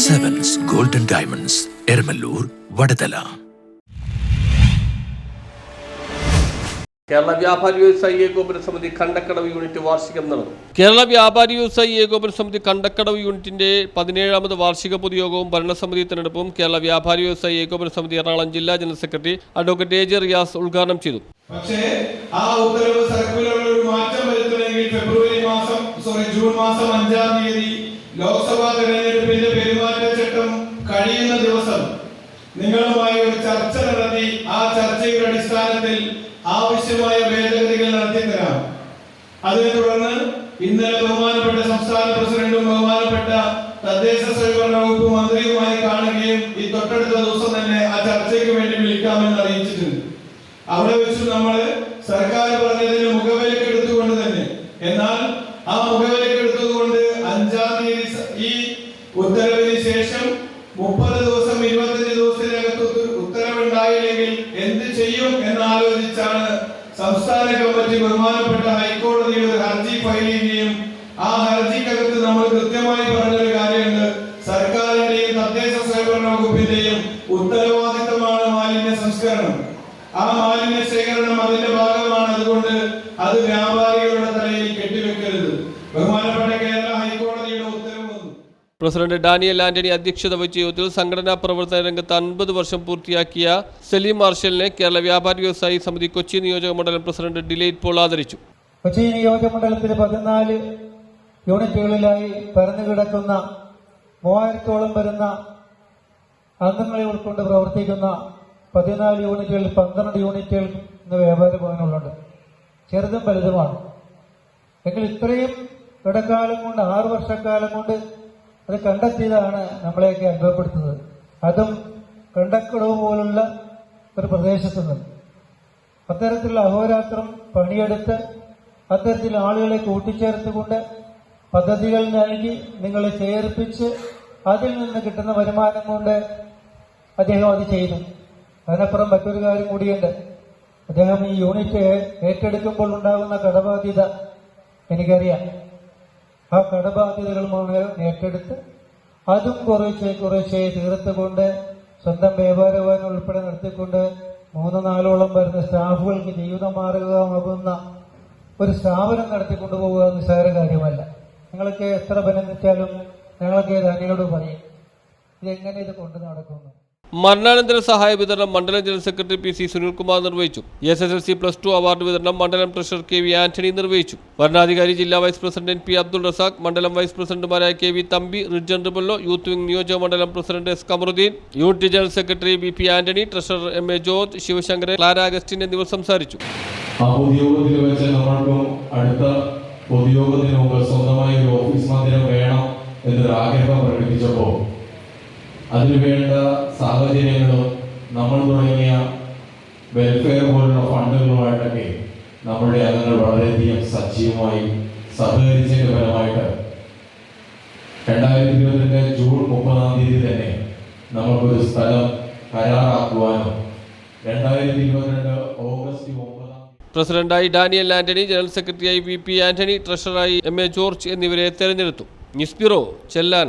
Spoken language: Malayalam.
Sevens Golden Diamonds, Ermalur, Vadadala. Kerala വ്യാപാരി വ്യവസായി ഏകോപന സമിതി കണ്ടക്കടവ് യൂണിറ്റ് വാർഷികം നടന്നു. കേരള വ്യാപാരി വ്യവസായി ഏകോപന സമിതി കണ്ടക്കടവ് യൂണിറ്റിന്റെ 17ാമത് വാർഷിക പൊതുയോഗവും ഭരണസമിതി തെരഞ്ഞെടുപ്പും കേരള വ്യാപാരി വ്യവസായി ഏകോപന സമിതി എറണാകുളം ജില്ലാ general secretary advocate A J Riyas ഉദ്ഘാടനം ചെയ്തു. പക്ഷേ ആ ഉത്തരവ് സർക്കുലറിൽ ഒരു മാറ്റം വരുത്തണമെങ്കിൽ ജൂൺ മാസം 5-ാം തീയതി ലോക്സഭാ തെരഞ്ഞെടുപ്പിന്റെ പെരുമാറ്റച്ചട്ടം കഴിയുന്ന ദിവസം നിങ്ങളുമായി ഒരു ചർച്ച നടത്തി ആ ചർച്ചയുടെ അടിസ്ഥാനത്തിൽ ആവശ്യമായ ഭേദഗതികൾ നടത്തിത്തരാം. അതിനെ തുടർന്ന് ഇന്നലെ ബഹുമാനപ്പെട്ട സംസ്ഥാന പ്രസിഡന്റും ബഹുമാനപ്പെട്ട തദ്ദേശ സ്വയംഭരണ വകുപ്പ് മന്ത്രിയുമായി കാണുകയും ഈ തൊട്ടടുത്ത ദിവസം തന്നെ ആ ചർച്ചയ്ക്ക് വേണ്ടി വിളിക്കാമെന്ന് അറിയിച്ചിട്ടുണ്ട്. അവിടെ വെച്ച് നമ്മൾ സർക്കാർ പറഞ്ഞതിന് മുഖവിലക്ക് എടുത്തുകൊണ്ട് തന്നെ, എന്നാൽ ആ മുഖവിലക്ക് എടുത്തതുകൊണ്ട് 5-ാം തീയതി ഈ ഉത്തരവിന് ശേഷം 30 ദിവസം 25 ദിവസത്തിനകത്ത് ഉത്തരവുണ്ടായില്ലെങ്കിൽ എന്ത് ചെയ്യും എന്നാലോചിച്ചാണ് സംസ്ഥാന കമ്മിറ്റി ബഹുമാനപ്പെട്ട ഹൈക്കോടതിയിൽ ഒരു ഹർജി ഫയൽ ചെയ്യുകയും ആ ഹർജിക്കകത്ത് നമ്മൾ കൃത്യമായി പറഞ്ഞൊരു കാര്യമുണ്ട്, സർക്കാരിന്റെയും തദ്ദേശ സ്വയംഭരണ വകുപ്പിന്റെയും ഉത്തരവാദിത്തമാണ് മാലിന്യ സംസ്കരണം. ആ മാലിന്യ ശേഖരണം അതിന്റെ ഭാഗമാണ്. അതുകൊണ്ട് അത് വ്യാപാരികളുടെ തലയിൽ കെട്ടിവെക്കരുത്. ബഹുമാനപ്പെട്ട കേരള ഹൈക്കോടതിയുടെ ഉത്തരവ് വന്നു. പ്രസിഡന്റ് ഡാനിയൽ ആന്റണി അധ്യക്ഷത വഹിച്ച യോഗത്തിൽ സംഘടനാ പ്രവർത്തന രംഗത്ത് 50 വർഷം പൂർത്തിയാക്കിയ സലീം മാർഷലിനെ കേരള വ്യാപാരി വ്യവസായി സമിതി കൊച്ചി നിയോജക മണ്ഡലം പ്രസിഡന്റ് ഡിലൈറ്റ് പോൾ ആദരിച്ചു. കൊച്ചി നിയോജക മണ്ഡലത്തിൽ 14 യൂണിറ്റുകളിലായി പരന്നു കിടക്കുന്ന 3000-ഓളം വരുന്ന അംഗങ്ങളെ ഉൾക്കൊണ്ട് പ്രവർത്തിക്കുന്ന 14 യൂണിറ്റുകളിൽ 12 യൂണിറ്റുകൾ ഇന്ന് വ്യാപാര ഭവനുകളുണ്ട്. ചെറുതും വലുതുമാണ്. എങ്കിൽ ഇത്രയും ഇടക്കാലം കൊണ്ട് 6 വർഷക്കാലം കൊണ്ട് അത് കണ്ടെത്തിയതാണ് നമ്മളെയൊക്കെ അനുഭവപ്പെടുത്തുന്നത്. അതും കണ്ടക്കടവ് പോലുള്ള ഒരു പ്രദേശത്തു നിന്ന് അത്തരത്തിലുള്ള അഹോരാത്രം പണിയെടുത്ത് അത്തരത്തിൽ ആളുകളെ കൂട്ടിച്ചേർത്തുകൊണ്ട് പദ്ധതികൾ നൽകി നിങ്ങളെ ചേർപ്പിച്ച് അതിൽ നിന്ന് കിട്ടുന്ന വരുമാനം കൊണ്ട് അദ്ദേഹം അത് ചെയ്തു. അതിനപ്പുറം മറ്റൊരു കാര്യം കൂടിയുണ്ട്. അദ്ദേഹം ഈ യൂണിറ്റ് ഏറ്റെടുക്കുമ്പോൾ ഉണ്ടാകുന്ന കടബാധ്യത എനിക്കറിയാം. ആ കടബാധ്യതകൾ ഏറ്റെടുത്ത് അതും കുറേശ്ശെ തീർത്തുകൊണ്ട് സ്വന്തം വ്യാപാര ഭവൻ ഉൾപ്പെടെ നടത്തിക്കൊണ്ട് 3-4ഓളം വരുന്ന സ്റ്റാഫുകൾക്ക് ജീവിതമാർഗമാകുന്ന ഒരു സ്ഥാപനം നടത്തിക്കൊണ്ടുപോകുക നിസ്സാര കാര്യമല്ല. നിങ്ങൾക്ക് എത്ര ബലം ഞങ്ങളൊക്കെ ധാന്യയോട് പറയും ഇതെങ്ങനെ ഇത് കൊണ്ടു നടക്കുന്നു. മരണാനന്തര സഹായ വിതരണം മണ്ഡലം general secretary P C Sunilkumar നിർവഹിച്ചു. SSLC +2 അവാർഡ് വിതരണം മണ്ഡലം ട്രഷറർ കെ വി ആന്റണി നിർവഹിച്ചു. വരണാധികാരി ജില്ലാ vice president P Abdul Razak, മണ്ഡലം വൈസ് പ്രസിഡന്റുമാരായ K V Thampi, Ridjan Rebello, youth wing നിയോജക മണ്ഡലം president S Kamaruddin, unit general secretary B P Antony, treasurer M A George, Sivasankaran, Clara Augustine എന്നിവർ സംസാരിച്ചു. പൊതുയോഗത്തിന് മുമ്പ് സ്വന്തമായി ഒരു ഓഫീസ് മന്ദിരം വേണം എന്നൊരു ആഗ്രഹം പ്രകടിപ്പിച്ചപ്പോൾ അതിനുവേണ്ട സാഹചര്യങ്ങളും നമ്മൾ തുടങ്ങിയ വെൽഫെയർ പോലുള്ള ഫണ്ടുകളുമായിട്ടൊക്കെ നമ്മളുടെ അംഗങ്ങൾ വളരെയധികം സജീവമായി സഹകരിച്ചതിന്റെ ഫലമായിട്ട് 2022 ജൂൺ 30-ാം തീയതി തന്നെ നമുക്കൊരു സ്ഥലം കരാറാക്കുവാനും 2022 ഓഗസ്റ്റ് 9 പ്രസിഡന്റായി ഡാനിയൽ ആന്റണി, ജനറൽ സെക്രട്ടറിയായി വി പി ആന്റണി, ട്രഷററായി എം എ ജോർജ് എന്നിവരെ തെരഞ്ഞെടുത്തു. News bureau, Chellanam.